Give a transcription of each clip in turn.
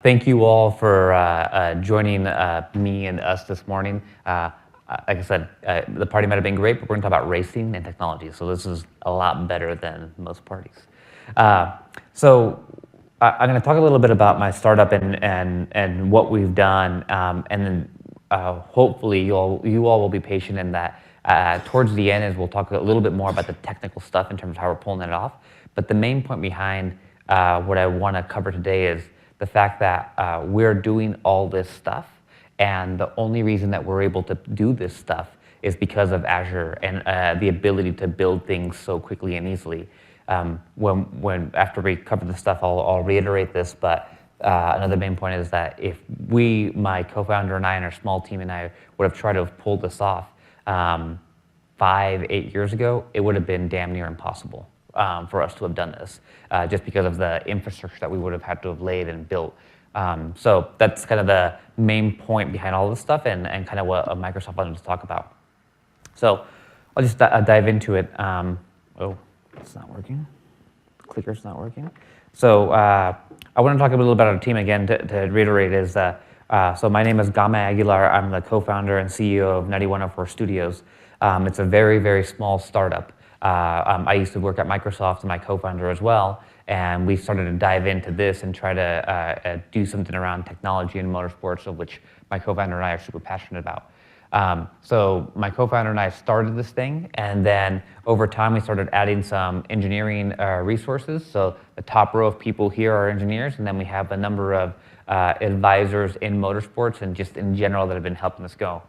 Thank you all for joining me and us this morning. Like I said, the party might have been great, but we're going to talk about racing and technology. So this is a lot better than most parties. I'm going to talk a little bit about my startup and what we've done, and then hopefully you all will be patient in that. Towards the end, is we'll talk a little bit more about the technical stuff in terms of how we're pulling it off. But the main point behind what I want to cover today is the fact that we're doing all this stuff, and the only reason that we're able to do this stuff is because of Azure and the ability to build things so quickly and easily. After we cover the stuff, I'll reiterate this, but another main point is that if my co-founder and I and our small team and I would have tried to have pulled this off 5-8 years ago, it would have been damn near impossible for us to have done this, just because of the infrastructure that we would have had to have laid and built. So that's kind of the main point behind all this stuff and kind of what Microsoft wanted to talk about. So I'll just dive into it. Oh, it's not working. The clicker's not working. So I want to talk a little about our team again to reiterate is, so my name is Game Aguilar. I'm the co-founder and CEO of 9104 Studios. It's a very, very small startup. I used to work at Microsoft and my co-founder as well, and we started to dive into this and try to do something around technology and motorsports, of which my co-founder and I are super passionate about. So my co-founder and I started this thing, and then over time we started adding some engineering resources. So the top row of people here are engineers, and then we have a number of advisors in motorsports and just in general that have been helping us go.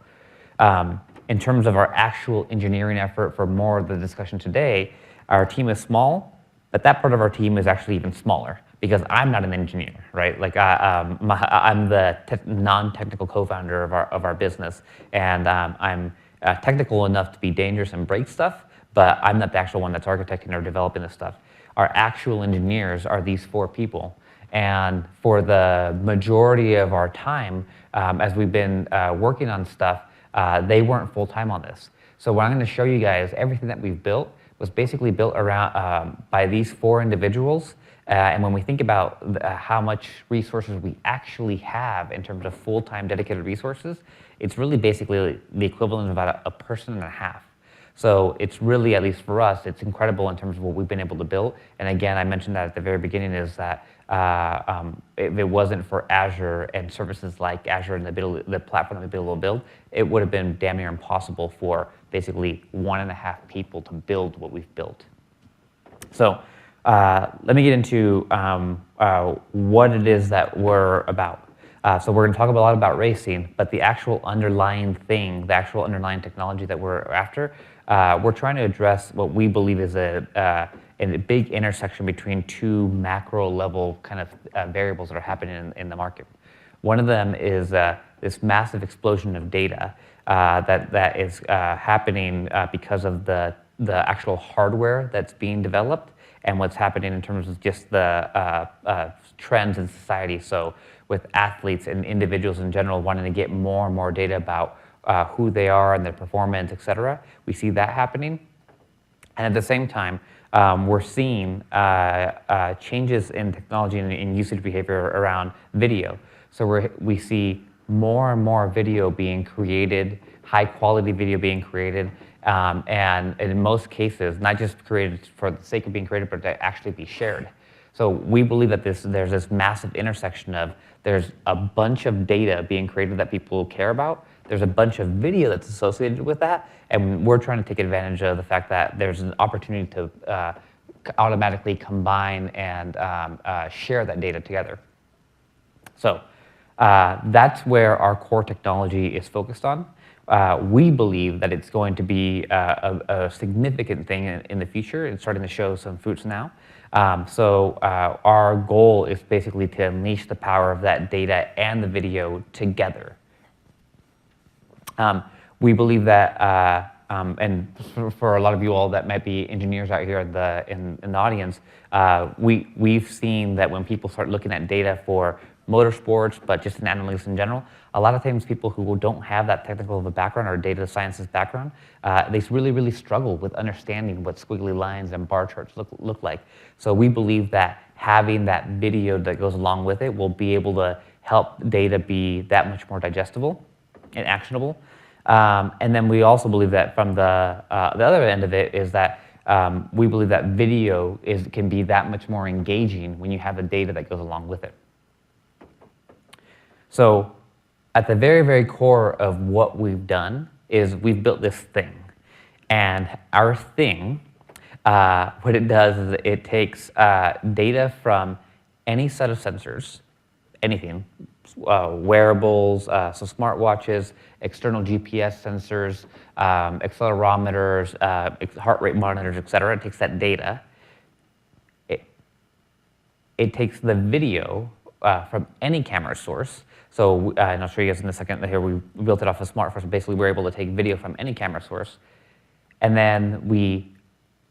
In terms of our actual engineering effort for more of the discussion today, our team is small, but that part of our team is actually even smaller because I'm not an engineer, right? Like I'm the non-technical co-founder of our business, and I'm technical enough to be dangerous and break stuff, but I'm not the actual one that's architecting or developing this stuff. Our actual engineers are these 4 people, and for the majority of our time, as we've been working on stuff, they weren't full-time on this. So what I'm going to show you guys, everything that we've built was basically built around by these 4 individuals. And when we think about how much resources we actually have in terms of full-time dedicated resources, it's really basically the equivalent of about a person and a half. So it's really, at least for us, it's incredible in terms of what we've been able to build. And again, I mentioned that at the very beginning, is that if it wasn't for Azure and services like Azure and the platform that we've been able to build, it would have been damn near impossible for basically 1.5 people to build what we've built. So let me get into what it is that we're about. So we're going to talk a lot about racing, but the actual underlying thing, the actual underlying technology that we're after, we're trying to address what we believe is a big intersection between 2 macro level kind of variables that are happening in the market. One of them is this massive explosion of data that is happening because of the actual hardware that's being developed and what's happening in terms of just the trends in society. So with athletes and individuals in general wanting to get more and more data about who they are and their performance, et cetera, we see that happening. And at the same time, we're seeing changes in technology and in usage behavior around video. So we see more and more video being created, high quality video being created, and in most cases, not just created for the sake of being created, but to actually be shared. So we believe that there's this massive intersection of there's a bunch of data being created that people care about, there's a bunch of video that's associated with that, and we're trying to take advantage of the fact that there's an opportunity to automatically combine and share that data together. So that's where our core technology is focused on. We believe that it's going to be a significant thing in the future. It's starting to show some fruits now. So our goal is basically to unleash the power of that data and the video together. We believe that, and for a lot of you all that might be engineers out here in the audience, we've seen that when people start looking at data for motorsports, but just in analytics in general, a lot of times people who don't have that technical of a background or data sciences background, they really, really struggle with understanding what squiggly lines and bar charts look like. So we believe that having that video that goes along with it will be able to help data be that much more digestible and actionable. And then we also believe that from the other end of it is that we believe that video can be that much more engaging when you have the data that goes along with it. So at the very, very core of what we've done is we've built this thing. And our thing, what it does is it takes data from any set of sensors, anything, wearables, so smartwatches, external GPS sensors, accelerometers, heart rate monitors, et cetera. It takes that data. It takes the video from any camera source. So, and I'll show you guys in a second, here we built it off of SmartForce. So basically, we're able to take video from any camera source, and then we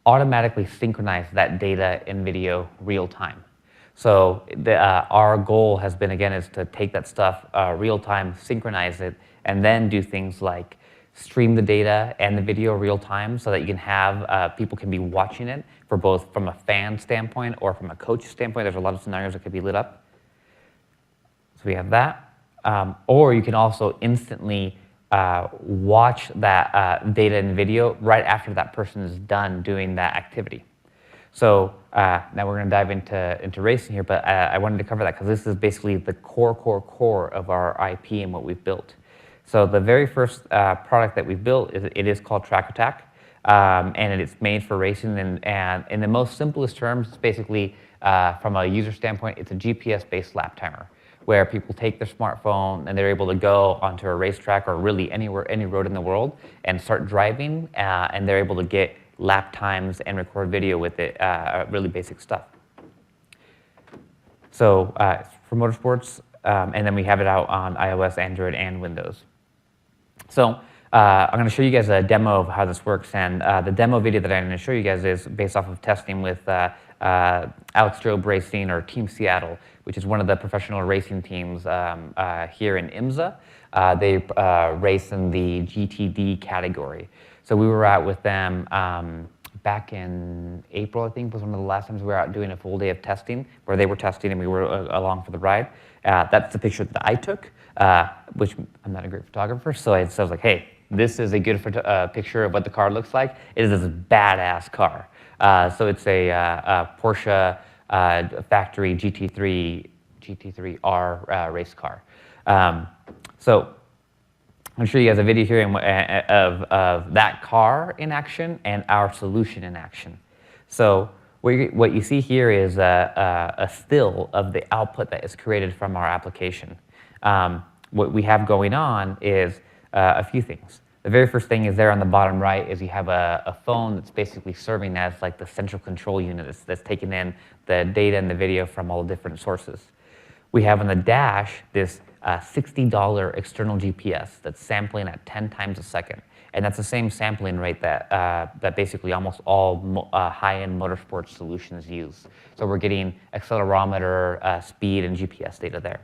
automatically synchronize that data in video real time. So our goal has been, again, is to take that stuff real time, synchronize it, and then do things like stream the data and the video real time so that you can have, people can be watching it for both from a fan standpoint or from a coach standpoint. There's a lot of scenarios that could be lit up. So we have that. Or you can also instantly watch that data and video right after that person is done doing that activity. So now we're going to dive into racing here, but I wanted to cover that because this is basically the core of our IP and what we've built. So the very first product that we've built is called Track Attack, and it's made for racing. And in the most simplest terms, it's basically from a user standpoint, it's a GPS-based lap timer, where people take their smartphone and they're able to go onto a racetrack or really anywhere, any road in the world, and start driving, and they're able to get lap times and record video with it, really basic stuff. So for motorsports, and then we have it out on iOS, Android, and Windows. So I'm going to show you guys a demo of how this works, and the demo video that I'm going to show you guys is based off of testing with Alex Job Racing, or Team Seattle, which is one of the professional racing teams here in IMSA. They race in the GTD category. So we were out with them back in April, I think, was one of the last times we were out doing a full day of testing, where they were testing and we were along for the ride. That's the picture that I took, which I'm not a great photographer, so I was like, hey, this is a good picture of what the car looks like. It is a badass car. So it's a Porsche factory GT3R race car. So I'm going to show you guys a video here of that car in action and our solution in action. So what you see here is a still of the output that is created from our application. What we have going on is a few things. The very first thing is there on the bottom right is you have a phone that's basically serving as like the central control unit that's taking in the data and the video from all different sources. We have on the dash this $60 external GPS that's sampling at 10 times a second. And that's the same sampling rate that basically almost all high-end motorsports solutions use. So we're getting accelerometer, speed, and GPS data there.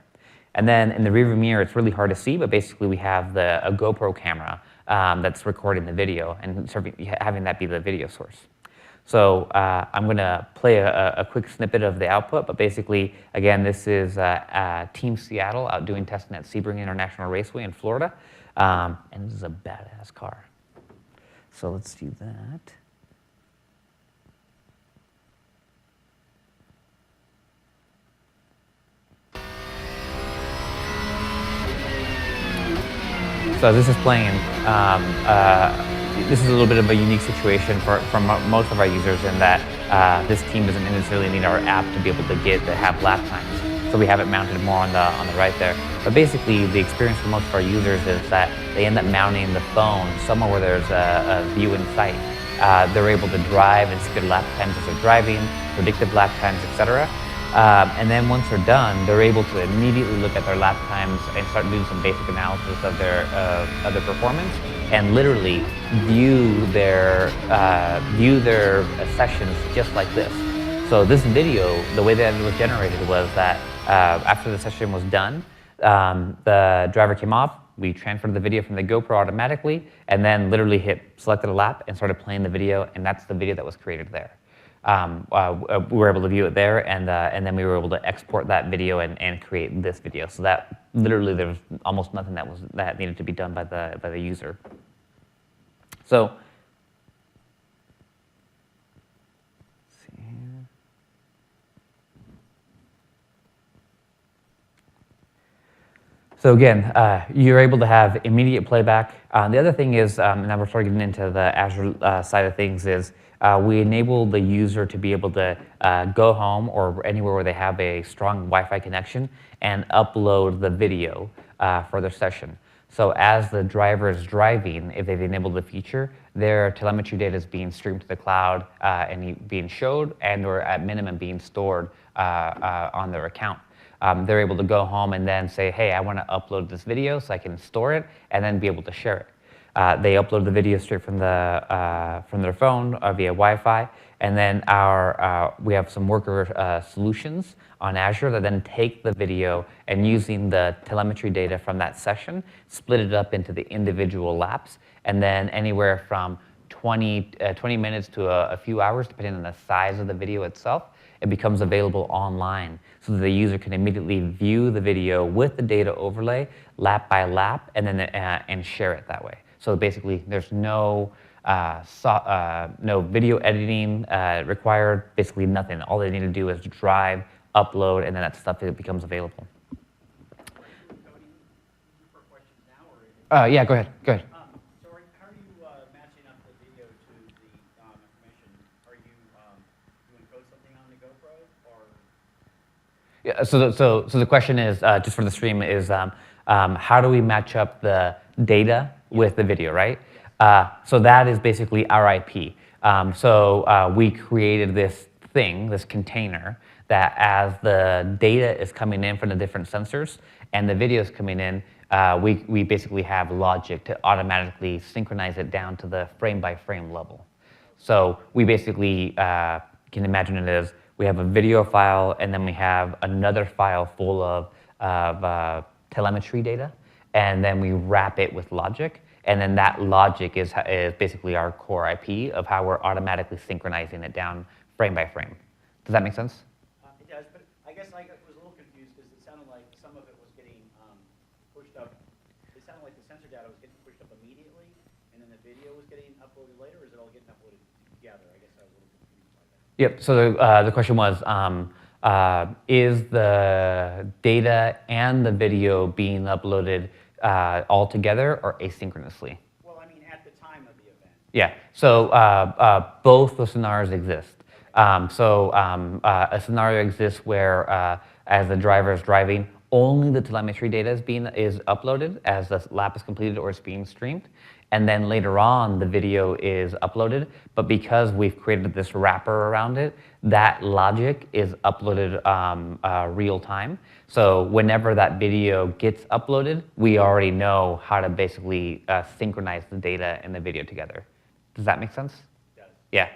And then in the rearview mirror, it's really hard to see, but basically we have a GoPro camera that's recording the video and having that be the video source. So I'm going to play a quick snippet of the output, but basically, again, this is Team Seattle out doing testing at Sebring International Raceway in Florida, and this is a badass car. So let's do that. So as this is playing, this is a little bit of a unique situation for most of our users in that this team doesn't necessarily need our app to be able to have lap times. So we have it mounted more on the right there. But basically, the experience for most of our users is that they end up mounting the phone somewhere where there's a view in sight. They're able to drive and see their lap times as they're driving, predictive lap times, etc. And then once they're done, they're able to immediately look at their lap times and start doing some basic analysis of their performance, and literally view their sessions just like this. So this video, the way that it was generated was that after the session was done, the driver came off, we transferred the video from the GoPro automatically, and then literally selected a lap and started playing the video, and that's the video that was created there. we were able to view it there, and then we were able to export that video and create this video. So that literally there was almost nothing that needed to be done by the user. So. So again, you're able to have immediate playback. The other thing is, now we're starting getting into the Azure side of things, is we enable the user to be able to go home or anywhere where they have a strong Wi-Fi connection and upload the video for their session. So as the driver is driving, if they've enabled the feature, their telemetry data is being streamed to the cloud and being showed and or at minimum being stored on their account. They're able to go home and then say, hey, I want to upload this video so I can store it and then be able to share it. They upload the video straight from their phone via Wi-Fi, and then we have some worker solutions on Azure that then take the video and using the telemetry data from that session, split it up into the individual laps, and then anywhere from 20 minutes to a few hours, depending on the size of the video itself, it becomes available online so that the user can immediately view the video with the data overlay, lap by lap, and then and share it that way. So basically, there's no video editing required, basically nothing. All they need to do is drive, upload, and then that stuff becomes available. Yeah, go ahead. So how are you matching up the video to the information? Are you encode something on the GoPro, or? Yeah. So the question is, just for the stream, is how do we match up the data with the video, right? So that is basically our IP. We created this thing, this container, that as the data is coming in from the different sensors and the video is coming in, we basically have logic to automatically synchronize it down to the frame-by-frame level. So we basically can imagine it as we have a video file, and then we have another file full of telemetry data, and then we wrap it with logic, and then that logic is basically our core IP of how we're automatically synchronizing it down frame by frame. Does that make sense? It does, but I guess I was a little confused because it sounded like some of it was getting pushed up. It sounded like the sensor data was getting pushed up immediately, and then the video was getting uploaded later, or is it all getting uploaded together? I guess I was a little confused by that. Yep, so the question was, is the data and the video being uploaded all together or asynchronously? Well, I mean, at the time of the event. Yeah, so both the scenarios exist. A scenario exists where, as the driver is driving, only the telemetry data is uploaded as the lap is completed or is being streamed, and then later on the video is uploaded. But because we've created this wrapper around it, that logic is uploaded real time. So whenever that video gets uploaded, we already know how to basically synchronize the data and the video together. Does that make sense? Yes. Yeah.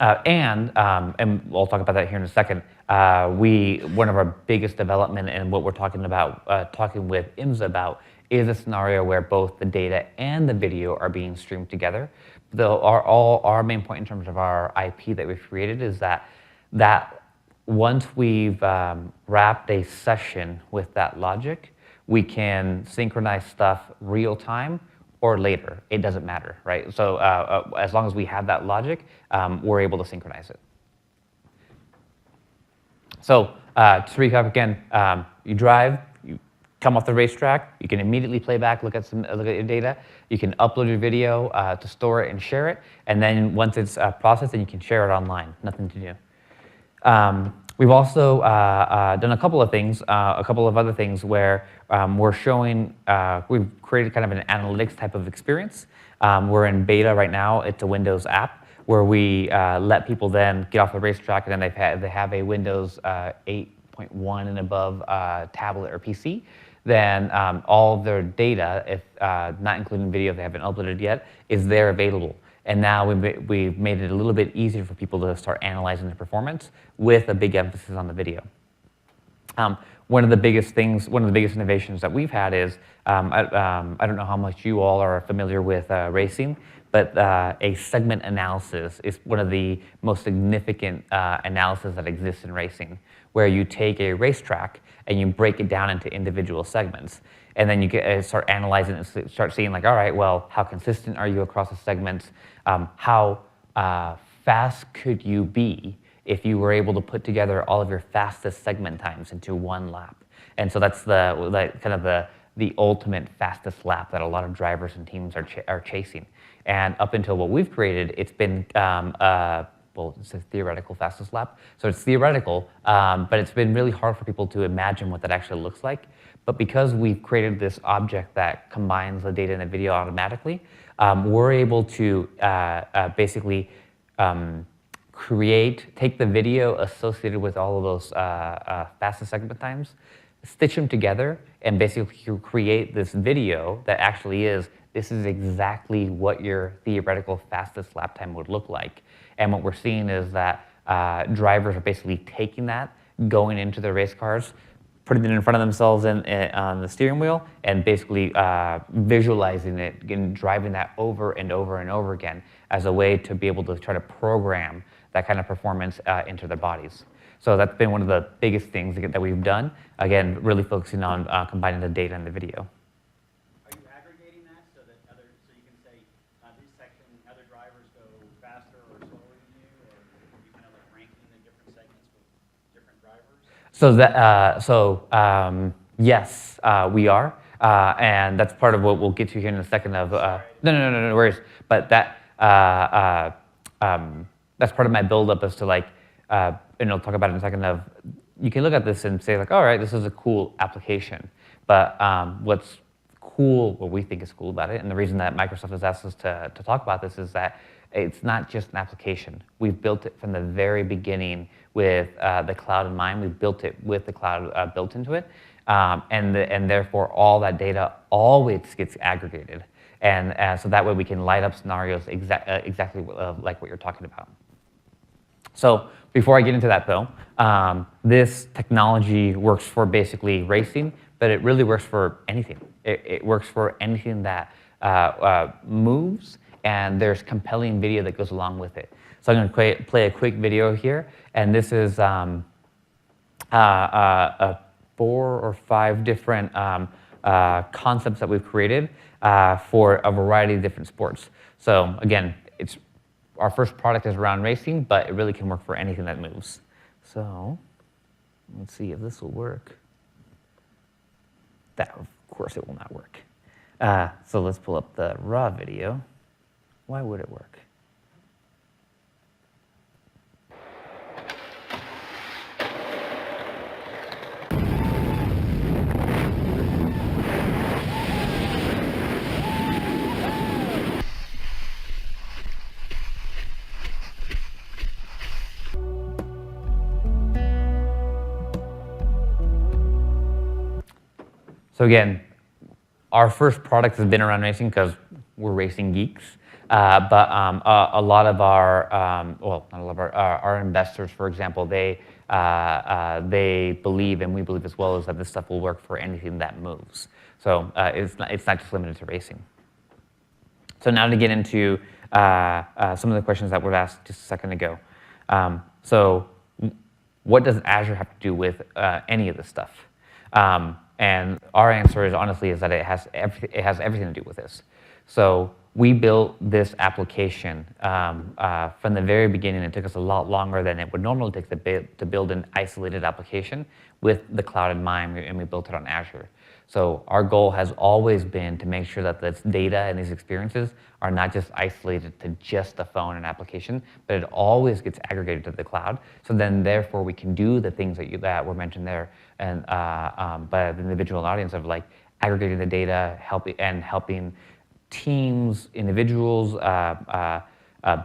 And we'll talk about that here in a second. One of our biggest development and what we're talking with IMSA about is a scenario where both the data and the video are being streamed together. Our main point in terms of our IP that we've created is that once we've wrapped a session with that logic, we can synchronize stuff real time or later. It doesn't matter, right? So as long as we have that logic, we're able to synchronize it. So to recap again, you drive, you come off the racetrack, you can immediately play back, look at your data. You can upload your video to store it and share it, and then once it's processed, then you can share it online. Nothing to do. We've also done a couple of things, a couple of other things where we're showing, we've created kind of an analytics type of experience. We're in beta right now. It's a Windows app where we let people then get off the racetrack, and then they have a Windows 8.1 and above tablet or PC. Then all of their data, if not including video if they haven't uploaded yet, is there available. And now we've made it a little bit easier for people to start analyzing the performance with a big emphasis on the video. One of the biggest innovations that we've had is, I don't know how much you all are familiar with racing, but a segment analysis is one of the most significant analysis that exists in racing, where you take a racetrack and you break it down into individual segments. And then you start analyzing and start seeing like, all right, well, how consistent are you across the segments? How fast could you be if you were able to put together all of your fastest segment times into one lap? And so that's the ultimate fastest lap that a lot of drivers and teams are chasing. And up until what we've created, it's been well, it's a theoretical fastest lap. So it's theoretical, but it's been really hard for people to imagine what that actually looks like. But because we've created this object that combines the data and the video automatically, we're able to basically take the video associated with all of those fastest segment times, stitch them together, and basically create this video that actually this is exactly what your theoretical fastest lap time would look like. And what we're seeing is that drivers are basically taking that, going into their race cars, putting it in front of themselves on the steering wheel, and basically visualizing it and driving that over and over and over again as a way to be able to try to program that kind of performance into their bodies. So that's been one of the biggest things that we've done. Again, really focusing on combining the data and the video. Are you aggregating that so you can say this section, other drivers go faster or slower than you, or are you kind of like ranking the different segments with different drivers? Yes, we are, and that's part of what we'll get to here in a second. No worries. But that's part of my buildup as to like, and I'll talk about it in a second. Of you can look at this and say like, all right, this is a cool application, but what's cool, what we think is cool about it, and the reason that Microsoft has asked us to talk about this is that it's not just an application. We've built it from the very beginning with the cloud in mind. We've built it with the cloud built into it, and therefore all that data always gets aggregated, and so that way we can light up scenarios exactly like what you're talking about. So before I get into that though, this technology works for basically racing, but it really works for anything. It works for anything that moves, and there's compelling video that goes along with it. So I'm going to play a quick video here, and this is 4 or 5 different concepts that we've created for a variety of different sports. So again, our first product is around racing, but it really can work for anything that moves. So let's see if this will work. That, of course, it will not work. So let's pull up the raw video. Why would it work? So again, our first product has been around racing because we're racing geeks. But a lot of our, well, not all of our investors, for example, they believe, and we believe as well, is that this stuff will work for anything that moves. So it's not just limited to racing. So now to get into some of the questions that were asked just a second ago. So what does Azure have to do with any of this stuff? And our answer is honestly is that it has everything to do with this. So we built this application from the very beginning. It took us a lot longer than it would normally take to build an isolated application with the cloud in mind, and we built it on Azure. So our goal has always been to make sure that this data and these experiences are not just isolated to just the phone and application, but it always gets aggregated to the cloud. So then therefore we can do the things that were mentioned there and by the individual audience of like aggregating the data, helping teams, individuals,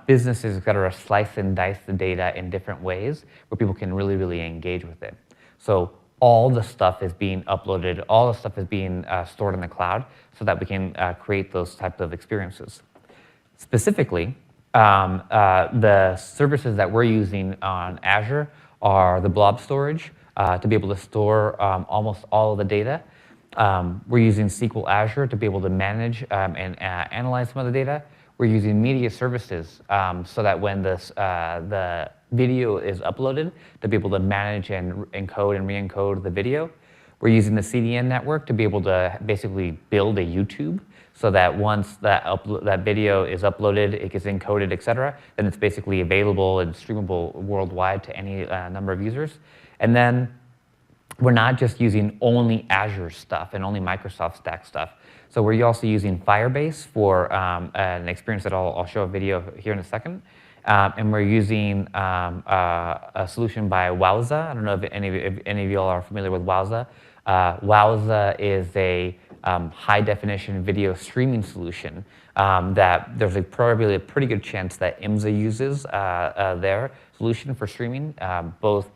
businesses, et cetera, slice and dice the data in different ways where people can really, really engage with it. So all the stuff is being uploaded, all the stuff is being stored in the cloud so that we can create those types of experiences. Specifically, the services that we're using on Azure are the blob storage to be able to store almost all of the data. We're using SQL Azure to be able to manage and analyze some of the data. we're using media services so that when the video is uploaded, to be able to manage and encode and re-encode the video. We're using the CDN network to be able to basically build a YouTube so that once that video is uploaded, it gets encoded, et cetera, then it's basically available and streamable worldwide to any number of users. And then we're not just using only Azure stuff and only Microsoft Stack stuff. So we're also using Firebase for an experience that I'll show a video here in a second. And we're using a solution by Wowza. I don't know if any of you all are familiar with Wowza. Wowza is a high definition video streaming solution that there's probably a pretty good chance that IMSA uses their solution for streaming, both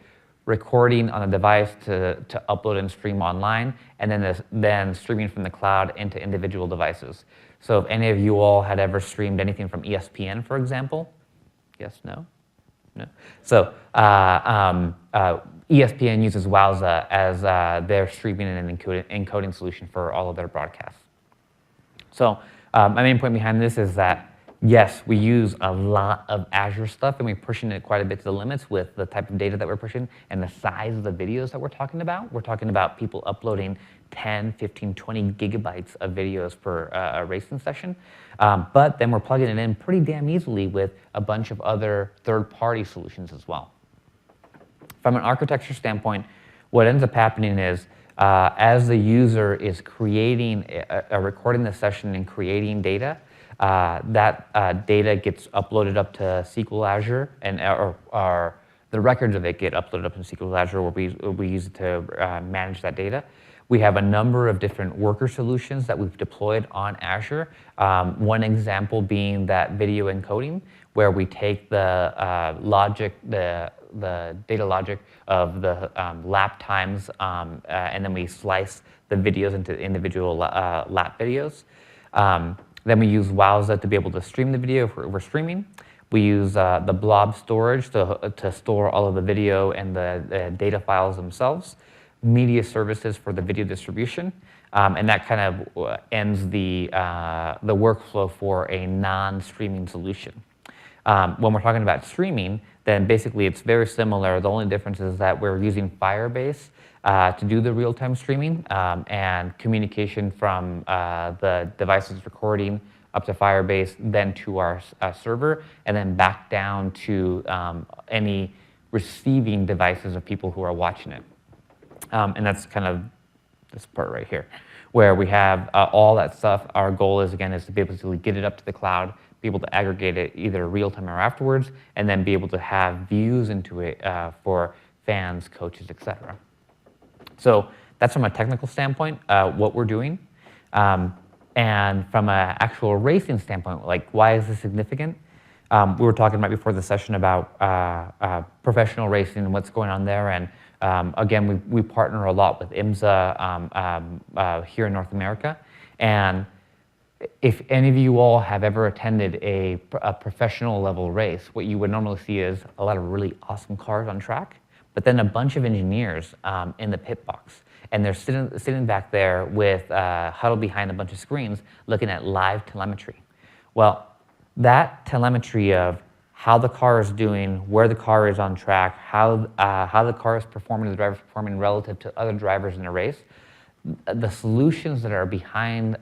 recording on a device to upload and stream online, and then streaming from the cloud into individual devices. So if any of you all had ever streamed anything from ESPN, for example, yes, no? No. So ESPN uses Wowza as their streaming and encoding solution for all of their broadcasts. So my main point behind this is that, yes, we use a lot of Azure stuff, and we're pushing it quite a bit to the limits with the type of data that we're pushing and the size of the videos that we're talking about. We're talking about people uploading 10, 15, 20 gigabytes of videos per a racing session. But then we're plugging it in pretty damn easily with a bunch of other third-party solutions as well. From an architecture standpoint, what ends up happening is as the user is recording the session and creating data, that data gets uploaded up to SQL Azure, and or the records of it get uploaded up to SQL Azure, where we use it to manage that data. We have a number of different worker solutions that we've deployed on Azure. One example being that video encoding, where we take the logic, the data logic of the lap times, and then we slice the videos into individual lap videos. Then we use Wowza to be able to stream the video if we're streaming. We use the blob storage to store all of the video and the data files themselves. Media services for the video distribution, and that kind of ends the workflow for a non-streaming solution. When we're talking about streaming, then basically it's very similar. The only difference is that we're using Firebase to do the real-time streaming and communication from the devices recording up to Firebase, then to our server, and then back down to any receiving devices of people who are watching it. And that's kind of this part right here, where we have all that stuff. Our goal is, again, is to be able to get it up to the cloud, be able to aggregate it either real time or afterwards, and then be able to have views into it for fans, coaches, etc. So that's from a technical standpoint, what we're doing. And from an actual racing standpoint, like, why is this significant? We were talking right before the session about professional racing and what's going on there. And again, we partner a lot with IMSA here in North America. And if any of you all have ever attended a professional level race, what you would normally see is a lot of really awesome cars on track, but then a bunch of engineers in the pit box. And they're sitting back there with huddled behind a bunch of screens looking at live telemetry. Well, that telemetry of how the car is doing, where the car is on track, how the car is performing, the driver's performing relative to other drivers in a race, the solutions that are behind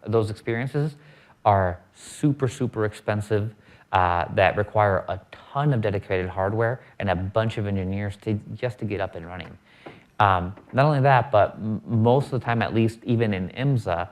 those experiences are super, super expensive, that require a ton of dedicated hardware and a bunch of engineers just to get up and running. Not only that, but most of the time, at least even in IMSA,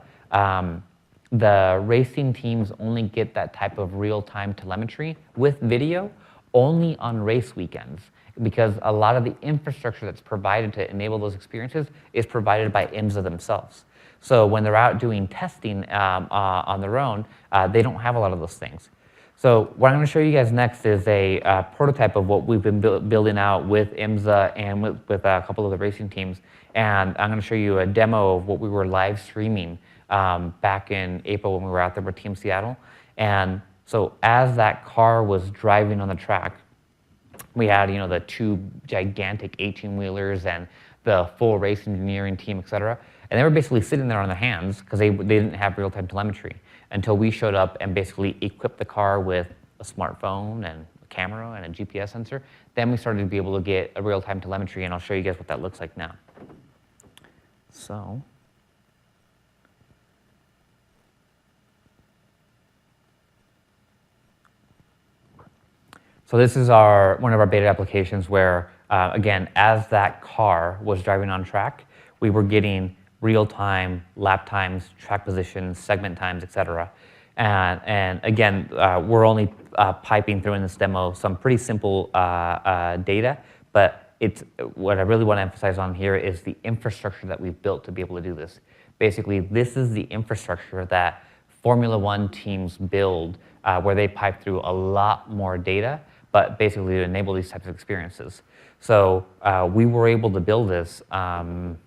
the racing teams only get that type of real-time telemetry with video only on race weekends, because a lot of the infrastructure that's provided to enable those experiences is provided by IMSA themselves. So when they're out doing testing on their own, they don't have a lot of those things. So what I'm going to show you guys next is a prototype of what we've been building out with IMSA and with a couple of the racing teams. And I'm going to show you a demo of what we were live streaming back in April when we were out there with Team Seattle. And so as that car was driving on the track, we had, the two gigantic 18-wheelers and the full race engineering team, et cetera. And they were basically sitting there on their hands because they didn't have real-time telemetry until we showed up and basically equipped the car with a smartphone and a camera and a GPS sensor. Then we started to be able to get a real-time telemetry, and I'll show you guys what that looks like now. So this is one of our beta applications where, again, as that car was driving on track, we were getting real-time lap times, track positions, segment times, et cetera. And again, we're only piping through in this demo some pretty simple data, but what I really want to emphasize on here is the infrastructure that we've built to be able to do this. Basically, this is the infrastructure that Formula One teams build where they pipe through a lot more data, but basically to enable these types of experiences. So we were able to build this, not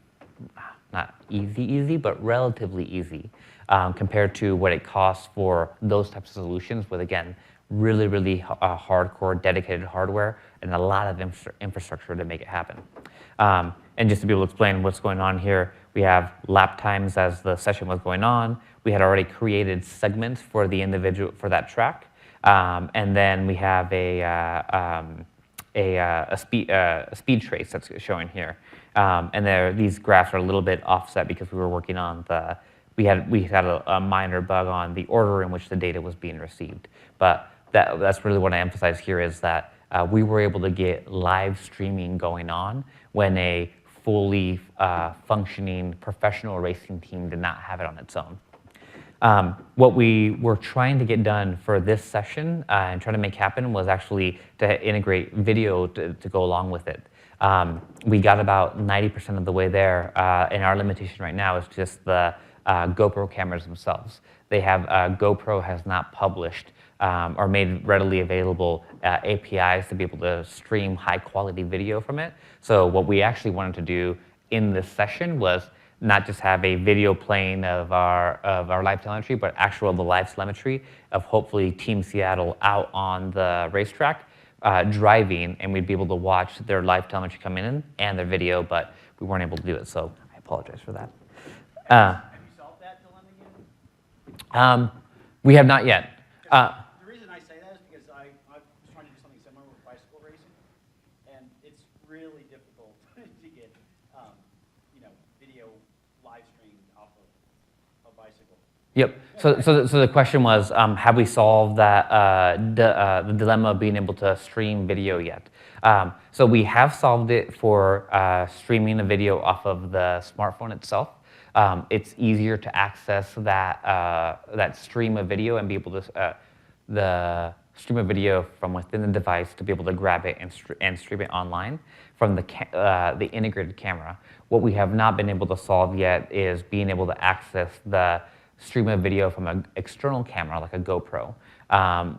easy, but relatively easy compared to what it costs for those types of solutions with, again, really hardcore dedicated hardware and a lot of infrastructure to make it happen. And just to be able to explain what's going on here, we have lap times as the session was going on. We had already created segments for the individual, for that track. And then we have a speed trace that's showing here. And these graphs are a little bit offset because we were working on we had a minor bug on the order in which the data was being received. But that's really what I emphasize here is that we were able to get live streaming going on when a fully functioning professional racing team did not have it on its own. What we were trying to get done for this session and try to make happen was actually to integrate video to go along with it. We got about 90% of the way there, and our limitation right now is just the GoPro cameras themselves. GoPro has not published or made readily available APIs to be able to stream high quality video from it. So what we actually wanted to do in this session was not just have a video playing of our live telemetry, but the live telemetry of hopefully Team Seattle out on the racetrack driving, and we'd be able to watch their live telemetry come in and their video, but we weren't able to do it, so I apologize for that. Have you solved that dilemma yet? We have not yet. The reason I say that is because I was trying to do something similar with bicycle racing, and it's really difficult to get video live streamed off of a bicycle. Yep. So the question was, have we solved that the dilemma of being able to stream video yet? So we have solved it for streaming a video off of the smartphone itself. It's easier to access that stream of video and be able to the stream of video from within the device to be able to grab it and stream it online from the integrated camera. What we have not been able to solve yet is being able to access the stream of video from an external camera like a GoPro,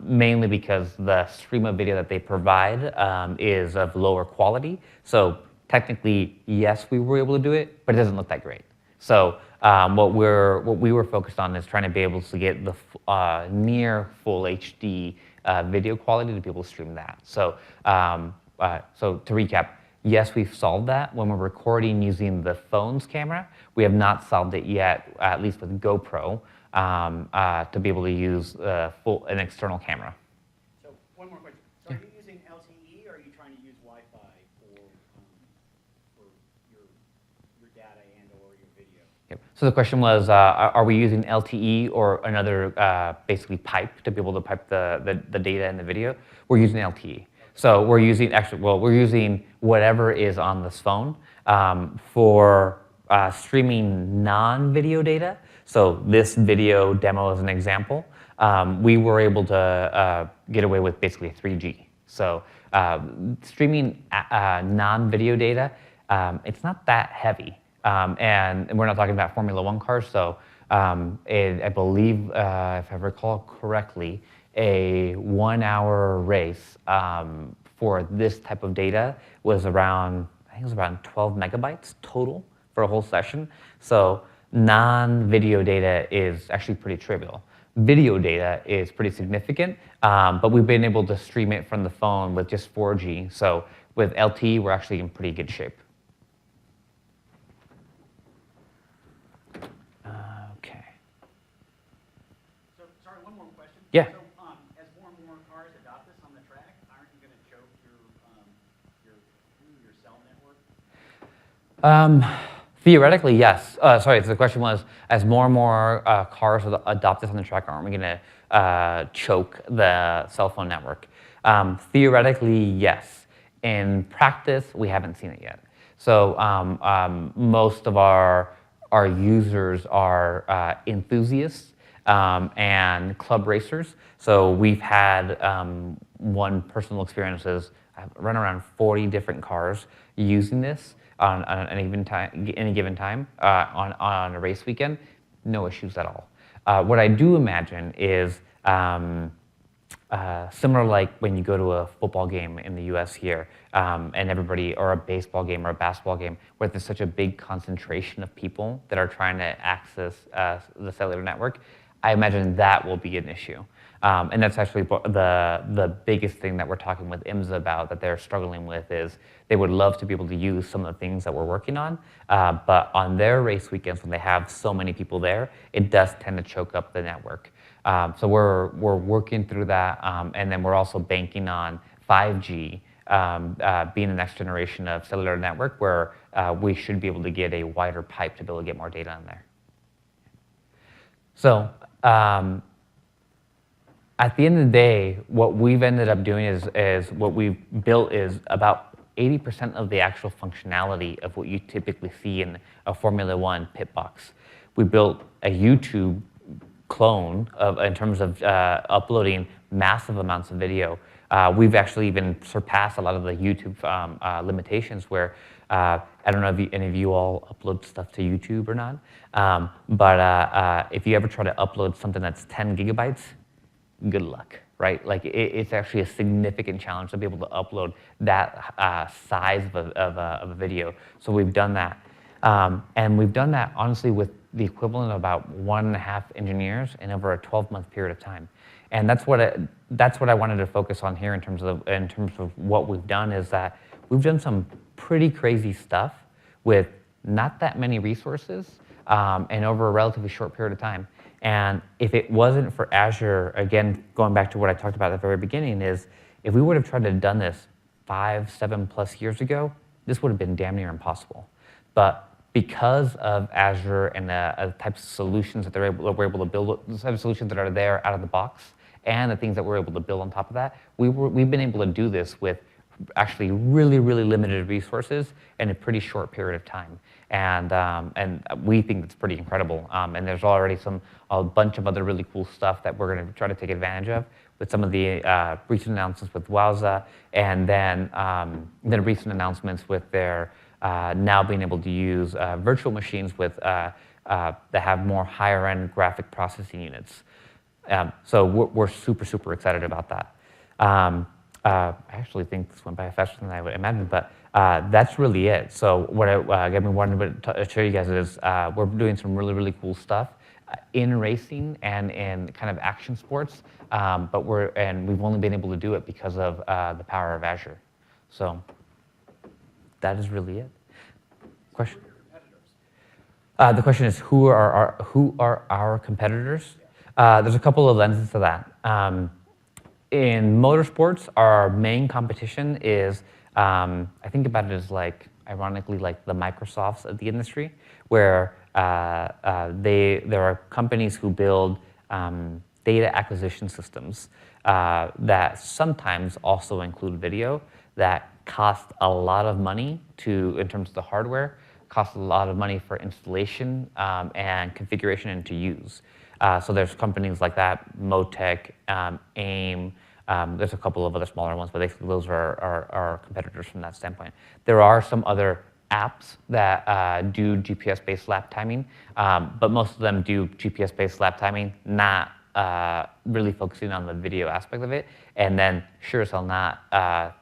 mainly because the stream of video that they provide is of lower quality. So technically, yes, we were able to do it, but it doesn't look that great. So what we were focused on is trying to be able to get the near full HD video quality to be able to stream that. So so to recap, yes, we've solved that when we're recording using the phone's camera. We have not solved it yet, at least with GoPro, to be able to use an external camera. So one more question. So are you using LTE or are you trying to use Wi-Fi for your data and or your video? Yep. So the question was, are we using LTE or another basically pipe to be able to pipe the data and the video? We're using LTE. So we're using we're using whatever is on this phone for streaming non-video data. So this video demo is an example. We were able to get away with basically 3G. So streaming non-video data, it's not that heavy. And we're not talking about Formula One cars. So I believe, if I recall correctly, a 1 hour race for this type of data was around, I think it was around 12 megabytes total for a whole session. So non-video data is actually pretty trivial. Video data is pretty significant, but we've been able to stream it from the phone with just 4G. So with LTE, we're actually in pretty good shape. more question. Yeah. So, as more and more cars adopt this on the track, aren't you going to choke your cell network? Theoretically, yes. Sorry, so the question was, as more and more cars adopt this on the track, aren't we going to choke the cell phone network? Theoretically, yes. In practice, we haven't seen it yet. So most of our users are enthusiasts and club racers. So we've had one personal experiences. I've run around 40 different cars using this on any given time on a race weekend. No issues at all. What I do imagine is similar like when you go to a football game in the US here and everybody, or a baseball game or a basketball game, where there's such a big concentration of people that are trying to access the cellular network, I imagine that will be an issue. And that's actually the biggest thing that we're talking with IMSA about, that they're struggling with, is they would love to be able to use some of the things that we're working on, but on their race weekends, when they have so many people there, it does tend to choke up the network. So we're working through that, and then we're also banking on 5G being the next generation of cellular network, where we should be able to get a wider pipe to be able to get more data in there. So at the end of the day, what we've ended up doing is what we've built is about 80% of the actual functionality of what you typically see in a Formula One pit box. We built a YouTube clone in terms of uploading massive amounts of video. We've actually even surpassed a lot of the YouTube limitations, where I don't know if any of you all upload stuff to YouTube or not, but if you ever try to upload something that's 10 gigabytes, good luck, right? Like it's actually a significant challenge to be able to upload that size of a video. So we've done that. And we've done that honestly with the equivalent of about 1.5 engineers in over a 12-month period of time. And that's what I wanted to focus on here in terms of what we've done, is that we've done some pretty crazy stuff with not that many resources and over a relatively short period of time. And if it wasn't for Azure, again, going back to what I talked about at the very beginning, is if we would have tried to have done this 5, 7+ years ago, this would have been damn near impossible. But because of Azure and the types of solutions that we're able to build, the type of solutions that are there out of the box, and the things that we're able to build on top of that, we've been able to do this with actually really, really limited resources in a pretty short period of time. And we think that's pretty incredible. And there's already a bunch of other really cool stuff that we're going to try to take advantage of with some of the recent announcements with Wowza, and then recent announcements with their now being able to use virtual machines with that have more higher end graphic processing units. So we're super, super excited about that. I actually think this went by faster than I would imagine, but that's really it. So what I wanted to show you guys is we're doing some really, really cool stuff in racing and in kind of action sports, but we've only been able to do it because of the power of Azure. So that is really it. Question? The question is, who are our competitors? There's a couple of lenses to that. In motorsports, our main competition is, I think about it as like, ironically, like the Microsofts of the industry, where there are companies who build data acquisition systems that sometimes also include video, that cost a lot of money in terms of the hardware, cost a lot of money for installation and configuration and to use. So there's companies like that, Motec, AIM, there's a couple of other smaller ones, but basically those are our competitors from that standpoint. There are some other apps that do GPS-based lap timing, but most of them do GPS-based lap timing, not really focusing on the video aspect of it, and then sure as hell not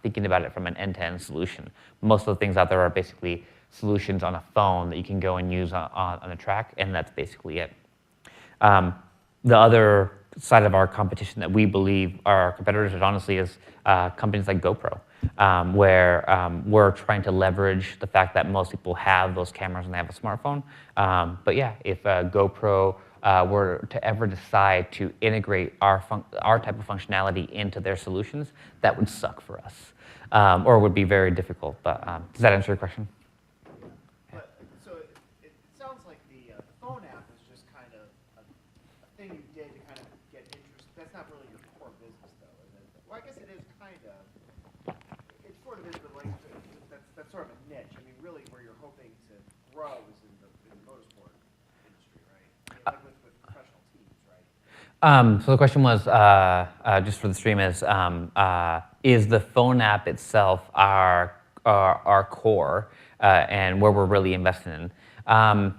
thinking about it from an end-to-end solution. Most of the things out there are basically solutions on a phone that you can go and use on a track, and that's basically it. The other side of our competition that we believe are our competitors, it honestly is companies like GoPro, where we're trying to leverage the fact that most people have those cameras and they have a smartphone. But yeah, if GoPro were to ever decide to integrate our type of functionality into their solutions, that would suck for us, or would be very difficult. But does that answer your question? But so it sounds like the phone app was just kind of a thing you did to kind of get interest. That's not really your core business, though, is it? Well, I guess it is kind of. It sort of is, but like that's sort of a niche. I mean, really, where you're hoping to grow is in the motorsport industry, right? I mean, like with professional teams, right? So the question was, just for the stream, is the phone app itself our core and where we're really investing in?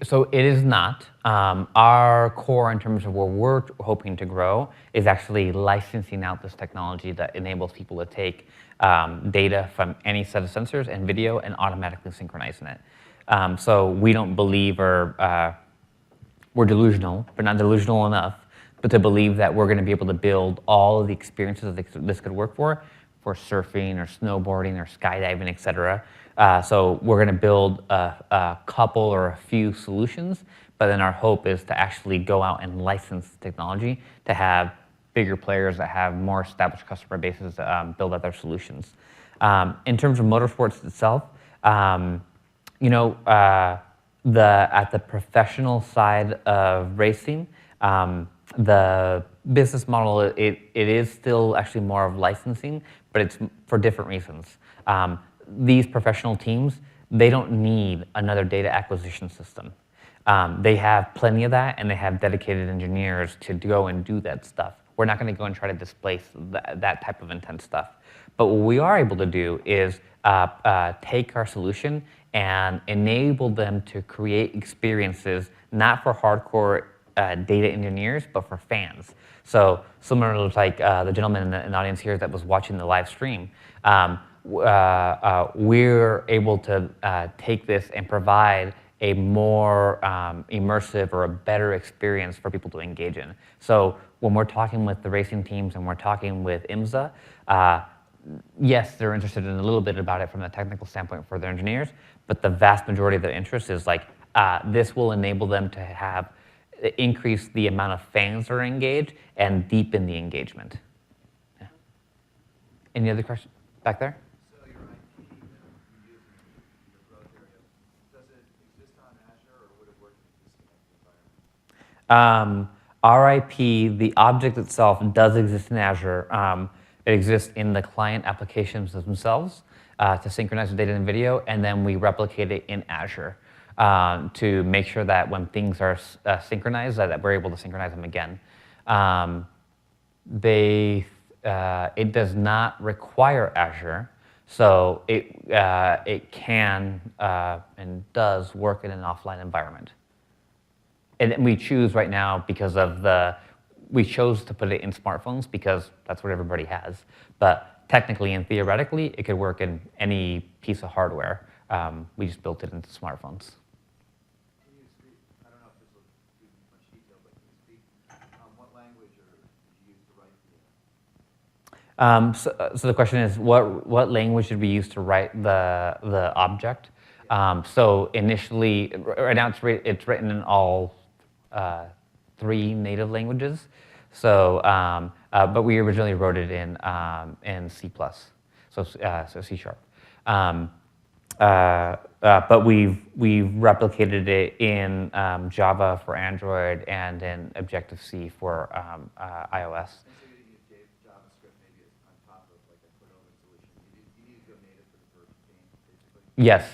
So it is not. Our core in terms of where we're hoping to grow is actually licensing out this technology that enables people to take data from any set of sensors and video and automatically synchronizing it. So we don't believe we're delusional, but not delusional enough, but to believe that we're going to be able to build all of the experiences that this could work for surfing or snowboarding or skydiving, et cetera. So we're going to build a couple or a few solutions, but then our hope is to actually go out and license technology to have bigger players that have more established customer bases build out their solutions. In terms of motorsports itself, at the professional side of racing, the business model, it is still actually more of licensing, but it's for different reasons. These professional teams, they don't need another data acquisition system. They have plenty of that, and they have dedicated engineers to go and do that stuff. We're not going to go and try to displace that type of intense stuff. But what we are able to do is take our solution and enable them to create experiences not for hardcore data engineers, but for fans. So similar to like the gentleman in the audience here that was watching the live stream, we're able to take this and provide a more immersive or a better experience for people to engage in. So when we're talking with the racing teams and we're talking with IMSA, yes, they're interested in a little bit about it from a technical standpoint for their engineers, but the vast majority of their interest is like, this will enable them to have increase the amount of fans that are engaged and deepen the engagement. Yeah. Any other questions back there? So your IP that you use in your growth area, does it exist on Azure or would it work in existing environment? Our IP, the object itself, does exist in Azure. It exists in the client applications themselves to synchronize the data and video, and then we replicate it in Azure to make sure that when things are synchronized, that we're able to synchronize them again. It does not require Azure, so it can and does work in an offline environment. And we choose right now because of we chose to put it in smartphones because that's what everybody has. But technically and theoretically, it could work in any piece of hardware. We just built it into smartphones. Can you speak, I don't know if this will give you much detail, but can you speak what language did you use to write the So the question is, what language did we use to write the object? So initially, right now it's written in all 3 native languages. So, but we originally wrote it in C++, so C#. But we've replicated it in Java for Android and in Objective-C for iOS. Since you're going to use JavaScript, maybe it's on top of like a CodeOven solution. You need to go native for the first game, basically? Yes.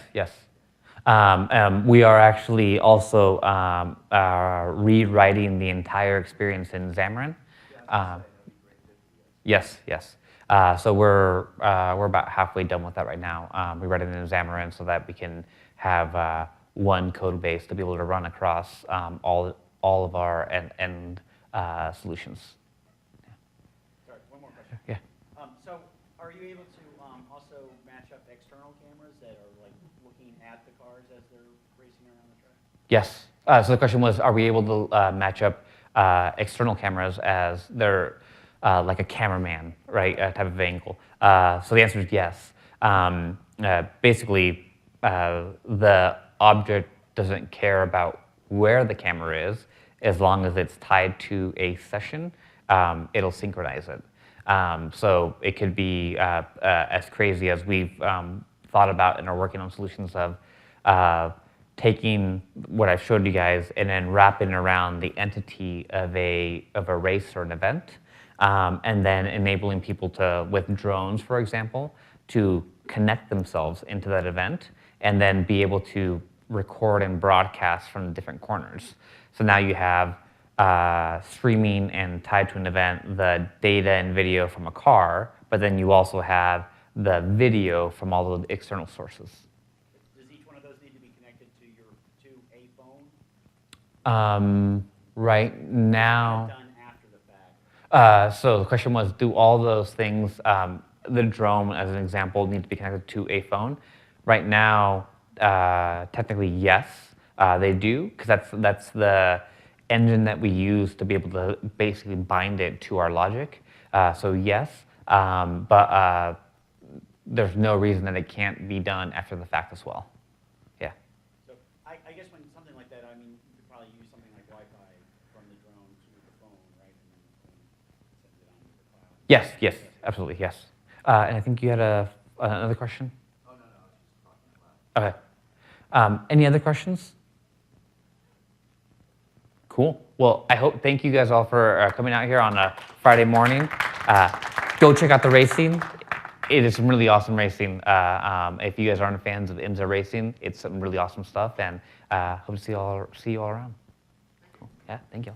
We are actually also rewriting the entire experience in Xamarin. Yes. So we're about halfway done with that right now. We write it in Xamarin so that we can have one code base to be able to run across all of our end solutions. Sorry, one more question. Yeah. So are you able to also match up external cameras that are like looking at the cars as they're racing around the track? Yes. So the question was, are we able to match up external cameras as they're like a cameraman, right, type of angle? So the answer is yes. Basically, the object doesn't care about where the camera is, as long as it's tied to a session, it'll synchronize it. So it could be as crazy as we've thought about and are working on solutions of taking what I've showed you guys and then wrapping around the entity of a race or an event, and then enabling people to, with drones, for example, to connect themselves into that event and then be able to record and broadcast from the different corners. So now you have streaming and tied to an event, the data and video from a car, but then you also have the video from all the external sources. Does each one of those need to be connected to a phone? Right now, Done after the fact. so the question was, do all those things, the drone as an example, need to be connected to a phone? Right now, technically yes, they do, because that's the engine that we use to be able to basically bind it to our logic. So yes, but there's no reason that it can't be done after the fact as well. Yeah. So I guess when something like that, I mean, you could probably use something like Wi-Fi from the drone to the phone, right? And then the phone sends it on to the cloud. Yes, absolutely, yes. And I think you had another question? Oh, no, I was just talking about. Okay. Any other questions? Cool. Well, thank you guys all for coming out here on a Friday morning. Go check out the racing. It is some really awesome racing. If you guys aren't fans of IMSA racing, it's some really awesome stuff, and hope to see you all around. Cool. Yeah, thank you.